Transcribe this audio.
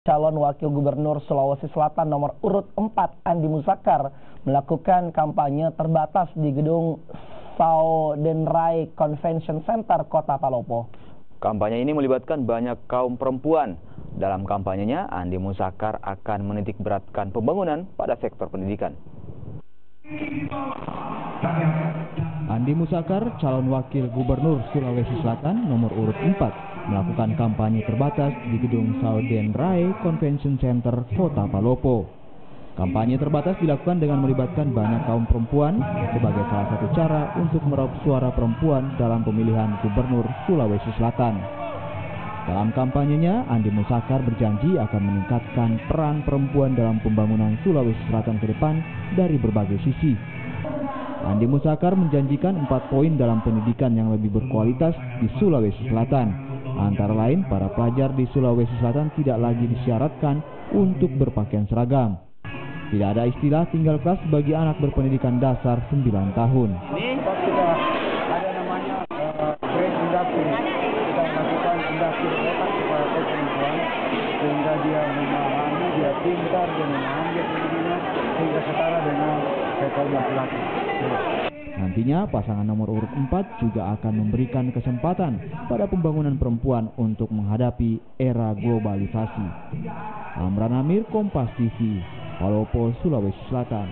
Calon Wakil Gubernur Sulawesi Selatan nomor urut 4 Andi Muzakar melakukan kampanye terbatas di gedung Saudenrai Convention Center Kota Palopo. Kampanye ini melibatkan banyak kaum perempuan. Dalam kampanyenya, Andi Muzakar akan menitik beratkan pembangunan pada sektor pendidikan. Andi Muzakar, calon Wakil Gubernur Sulawesi Selatan nomor urut 4, melakukan kampanye terbatas di gedung Saudenrai Convention Center Kota Palopo. Kampanye terbatas dilakukan dengan melibatkan banyak kaum perempuan sebagai salah satu cara untuk meraup suara perempuan dalam pemilihan Gubernur Sulawesi Selatan. Dalam kampanyenya, Andi Muzakar berjanji akan meningkatkan peran perempuan dalam pembangunan Sulawesi Selatan ke depan dari berbagai sisi. Andi Muzakar menjanjikan 4 poin dalam pendidikan yang lebih berkualitas di Sulawesi Selatan. Antara lain, para pelajar di Sulawesi Selatan tidak lagi disyaratkan untuk berpakaian seragam. Tidak ada istilah tinggal kelas bagi anak berpendidikan dasar 9 tahun. Ini sudah ada namanya grade industri. Kita lakukan industri otak kepada perempuan sehingga dia memahami, dia pintar, dia memahami dia pendidikannya sehingga setara dengan kaum laki-laki. Nantinya pasangan nomor urut 4 juga akan memberikan kesempatan pada pembangunan perempuan untuk menghadapi era globalisasi. Amran Amir, Kompas TV, Palopo, Sulawesi Selatan.